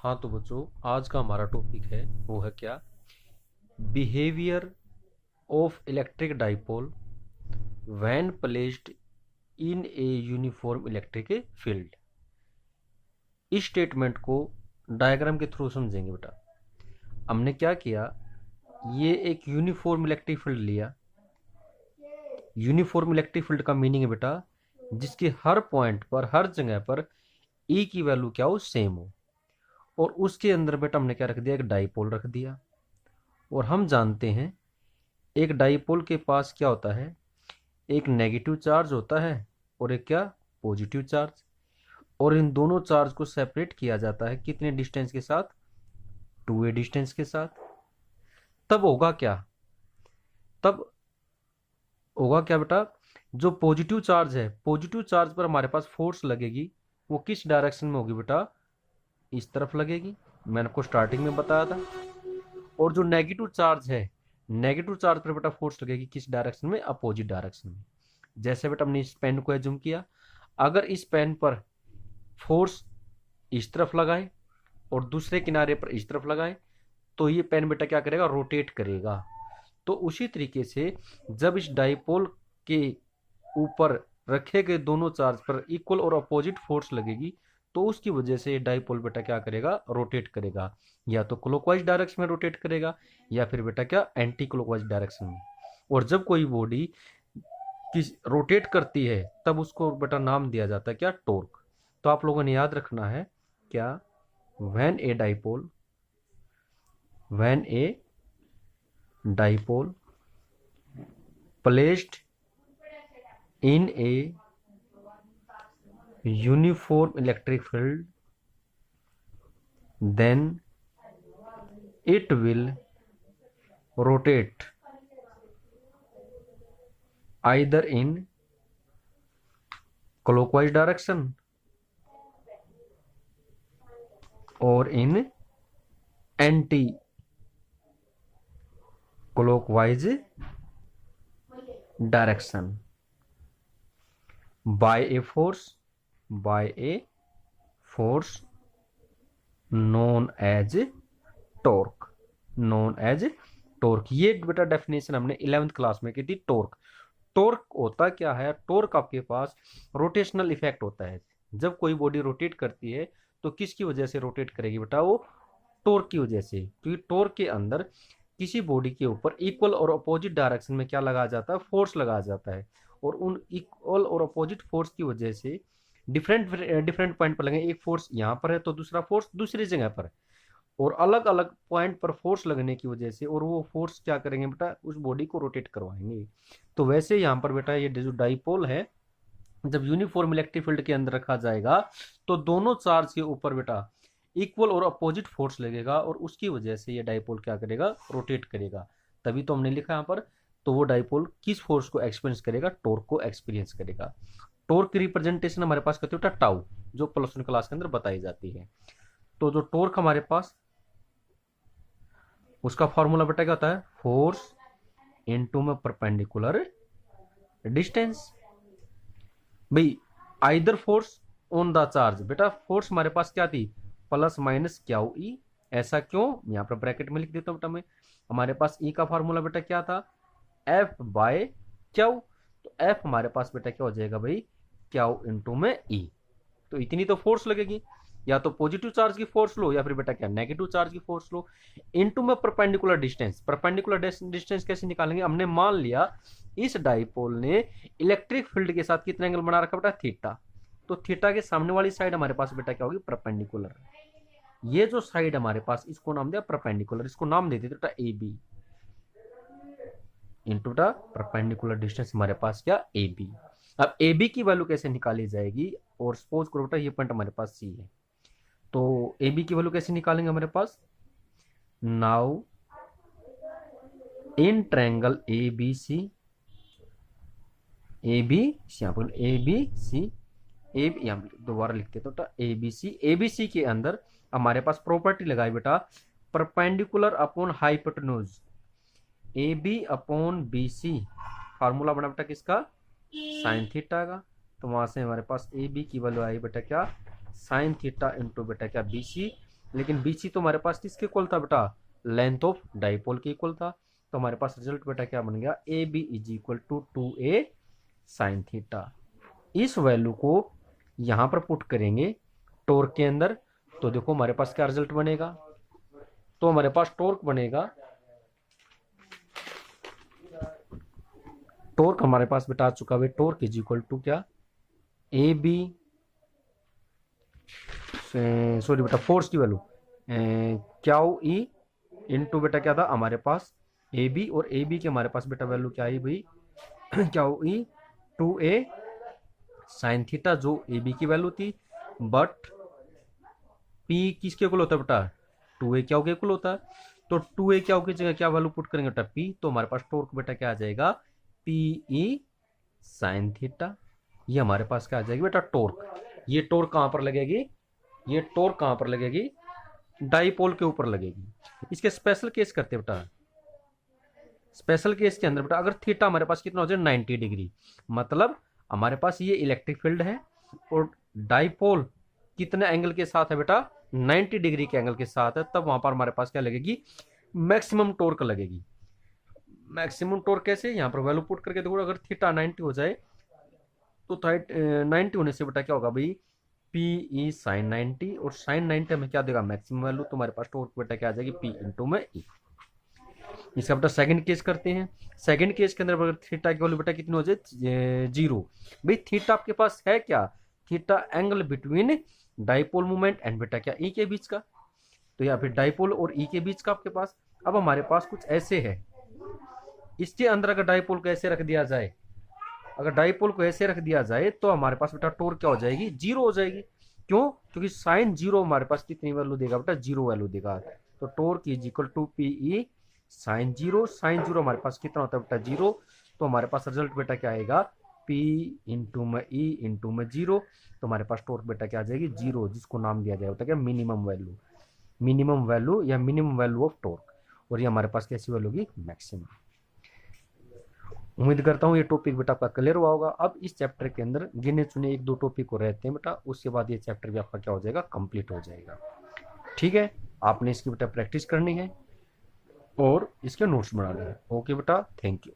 हाँ तो बच्चों, आज का हमारा टॉपिक है वो है क्या, behaviour of electric dipole when placed in a uniform electric field. इस स्टेटमेंट को डायग्राम के थ्रू समझेंगे बेटा। हमने क्या किया, ये एक यूनिफॉर्म इलेक्ट्रिक फील्ड लिया। यूनिफॉर्म इलेक्ट्रिक फील्ड का मीनिंग है बेटा, जिसके हर पॉइंट पर, हर जगह पर ई की वैल्यू क्या हो, सेम हो। और उसके अंदर बेटा हमने क्या रख दिया, एक डाइपोल रख दिया। और हम जानते हैं एक डाइपोल के पास क्या होता है, एक नेगेटिव चार्ज होता है और एक क्या, पॉजिटिव चार्ज। और इन दोनों चार्ज को सेपरेट किया जाता है कितने डिस्टेंस के साथ, 2a डिस्टेंस के साथ। तब होगा क्या, तब होगा क्या बेटा, जो पॉजिटिव चार्ज है, पॉजिटिव चार्ज पर हमारे पास फोर्स लगेगी, वो किस डायरेक्शन में होगी बेटा, इस तरफ लगेगी। मैंने आपको स्टार्टिंग में बताया था। और जो नेगेटिव चार्ज है, नेगेटिव चार्ज पर बेटा फोर्स लगेगी किस डायरेक्शन में, अपोजिट डायरेक्शन में। जैसे बेटा हमने इस पेन को एज्यूम किया, अगर इस पेन पर फोर्स इस तरफ लगाए और दूसरे किनारे पर इस तरफ लगाए, तो ये पेन बेटा क्या करेगा, रोटेट करेगा। तो उसी तरीके से जब इस डाइपोल के ऊपर रखे गए दोनों चार्ज पर इक्वल और अपोजिट फोर्स लगेगी, तो उसकी वजह से डाइपोल बेटा क्या करेगा, रोटेट करेगा। या तो क्लॉकवाइज डायरेक्शन में रोटेट करेगा या फिर बेटा क्या, एंटी क्लॉकवाइज डायरेक्शन में। और जब कोई बॉडी किस रोटेट करती है तब उसको बेटा नाम दिया जाता है क्या, टॉर्क। तो आप लोगों ने याद रखना है क्या, when a dipole, when a dipole placed in A uniform electric field, then it will rotate either in clockwise direction or in anti clockwise direction by a force known as torque, known as torque। ये बेटा definition हमने 11th class में की थी। Torque, torque होता क्या है, torque आपके पास रोटेशनल इफेक्ट होता है। जब कोई बॉडी रोटेट करती है तो किसकी वजह से रोटेट करेगी बेटा, वो टॉर्क की वजह से। क्योंकि टॉर्क के अंदर किसी बॉडी के ऊपर इक्वल और अपोजिट डायरेक्शन में क्या लगा जाता है, फोर्स लगा जाता है। और उन इक्वल और अपोजिट फोर्स की वजह से डिफरेंट डिफरेंट पॉइंट पर लगे, एक फोर्स यहाँ पर है तो दूसरा फोर्स दूसरी जगह पर है। और अलग अलग पॉइंट पर फोर्स लगने की वजह से, और वो फोर्स क्या करेंगे बेटा, उस बॉडी को रोटेट करवाएंगे। तो वैसे यहाँ पर बेटा ये जो डाइपोल है, जब यूनिफॉर्म इलेक्ट्रिक फील्ड के अंदर रखा जाएगा तो दोनों चार्ज के ऊपर बेटा इक्वल और अपोजिट फोर्स लगेगा, और उसकी वजह से ये डाइपोल क्या करेगा, रोटेट करेगा। तभी तो हमने लिखा यहाँ पर। तो वो डाइपोल किस फोर्स को एक्सपीरियंस करेगा, टॉर्क को एक्सपीरियंस करेगा। टॉर्क की रिप्रेजेंटेशन हमारे पास कहते हैं टाउ, जो प्लस 1 क्लास के अंदर बताई जाती है। तो जो टॉर्क हमारे पास, उसका फॉर्मूला बेटा क्या होता है, फोर्स इनटू में परपेंडिकुलर डिस्टेंस। भाई either force on the charge, बेटा फोर्स हमारे पास क्या थी, प्लस माइनस क्यू ई। ऐसा क्यों, यहाँ पर ब्रैकेट में लिख देता हूँ बेटा मैं। हमारे पास ई का फॉर्मूला बेटा क्या था, एफ बाय क्यू। तो एफ हमारे पास बेटा क्या हो जाएगा भाई, क्यू इंटू में ई। तो इतनी तो फोर्स लगेगी, या तो पॉजिटिव चार्ज की फोर्स लो या फिर बेटा क्या, नेगेटिव चार्ज की फोर्स लो। इनटू में परपेंडिकुलर डिस्टेंस, परपेंडिकुलर डिस्टेंस कैसे निकालेंगे, हमने मान लिया इस डाइपोल ने इलेक्ट्रिक फील्ड के साथ कितना एंगल बना रखा बेटा, थीटा। तो थीटा के सामने वाली साइड हमारे पास बेटा क्या होगी, परपेंडिकुलर। ये जो साइड हमारे पास, इसको नाम दिया परपेंडिकुलर, इसको नाम दे देते बेटा ए बी, इंटू बेटा परपेंडिकुलर डिस्टेंस हमारे पास क्या, ए बी। अब ए बी की वैल्यू कैसे निकाली जाएगी, और सपोज करो बेटा ये पॉइंट हमारे पास सी है, तो ए बी की वैल्यू कैसे निकालेंगे हमारे पास, now in triangle A B C, A B C, यहाँ पर ए बी सी, यहाँ दोबारा लिखते तो ए बी सी, ए बी सी के अंदर हमारे पास प्रॉपर्टी लगाई बेटा, perpendicular upon hypotenuse, A B upon B C. Formula बना बेटा किसका, साइन थीटा का। तो वहां से हमारे पास ए बी की वैल्यू आई बेटा क्या, साइन थीटा इंटू बेटा क्या, बी सी। लेकिन BC तो हमारे पास किसके इक्वल था बेटा, लेंथ ऑफ डाइपोल के इक्वल था। तो हमारे पास रिजल्ट बेटा क्या बन गया, AB is equal to 2A sine theta. इस वैल्यू को यहां पर पुट करेंगे टॉर्क के अंदर, तो देखो हमारे पास क्या रिजल्ट बनेगा, तो हमारे पास टॉर्क बनेगा, टॉर्क हमारे पास बेटा आ चुका है, टॉर्क इज इक्वल टू क्या, AB, सॉरी बेटा फोर्स की वैल्यू क्याउ ई इंटू बेटा क्या था हमारे पास AB, और AB के हमारे पास बेटा वैल्यू क्या आई भाई, क्याउ ई 2A साइन थीटा, जो AB की वैल्यू थी, बट P किसके इक्वल होता है बेटा, 2A क्याउ के इक्वल होता है। तो 2A क्याउ की जगह क्या वैल्यू पुट करेंगे बेटा, P, तो हमारे पास टॉर्क बेटा क्या आ जाएगा, PE साइन थीटा। ये हमारे पास क्या आ जाएगी बेटा, टॉर्क। ये टॉर्क कहां पर लगेगी, ये टॉर्क कहां पर लगेगी, डाइपोल के ऊपर लगेगी। इसके स्पेशल केस करते बेटा, स्पेशल केस के अंदर बेटा अगर थीटा हमारे पास कितना हो जाए 90 डिग्री, मतलब हमारे पास ये इलेक्ट्रिक फील्ड है और डाइपोल कितने एंगल के साथ है बेटा, 90 डिग्री के एंगल के साथ है, तब वहां पर हमारे पास क्या लगेगी, मैक्सिमम टॉर्क लगेगी। मैक्सिमम टॉर्क कैसे, यहां पर वैल्यू पुट करके देखो, अगर थीटा 90 हो जाए तो 90 होने से बेटा क्या होगा भाई, PE साइन 90, और साइन 90 हमें क्या देगा, मैक्सिमम वैल्यू, तो हमारे पास टॉर्क बेटा क्या आ जाएगी, P इंटू में E। इसका बेटा सेकंड केस करते हैं। सेकंड केस के अंदर अगर थीटा की वैल्यू बेटा कितनी हो जाए, 0, भाई थीटा आपके पास है क्या, theta angle between dipole movement and बेटा क्या E के बीच का, तो या फिर डाइपोल और E के बीच का आपके पास। अब हमारे पास कुछ ऐसे है, इसके अंदर अगर डाइपोल को ऐसे रख दिया जाए, अगर डाइपोल को ऐसे रख दिया जाए तो हमारे पास बेटा टॉर्क क्या हो जाएगी, 0 हो जाएगी। क्यों, क्योंकि साइन 0 हमारे पास कितनी वैल्यू देगा बेटा, 0 वैल्यू देगा। तो torque is equal to PE sine 0, sine 0 हमारे पास कितना होता है बेटा, 0। तो हमारे पास रिजल्ट बेटा क्या आएगा, P इंटू में E इंटू में 0, तो हमारे पास टॉर्क बेटा क्या आ जाएगी, 0, जिसको नाम दिया जाएगा क्या, मिनिमम वैल्यू, मिनिमम वैल्यू या मिनिमम वैल्यू ऑफ टॉर्क। और ये हमारे पास कैसी वैल्यू होगी, मैक्सिमम। उम्मीद करता हूँ ये टॉपिक बेटा आपका क्लियर हुआ होगा। अब इस चैप्टर के अंदर गिने चुने 1-2 टॉपिक को रहते हैं बेटा, उसके बाद ये चैप्टर भी आपका क्या हो जाएगा, कंप्लीट हो जाएगा। ठीक है, आपने इसकी बेटा प्रैक्टिस करनी है और इसके नोट्स बनाने हैं। ओके बेटा, थैंक यू।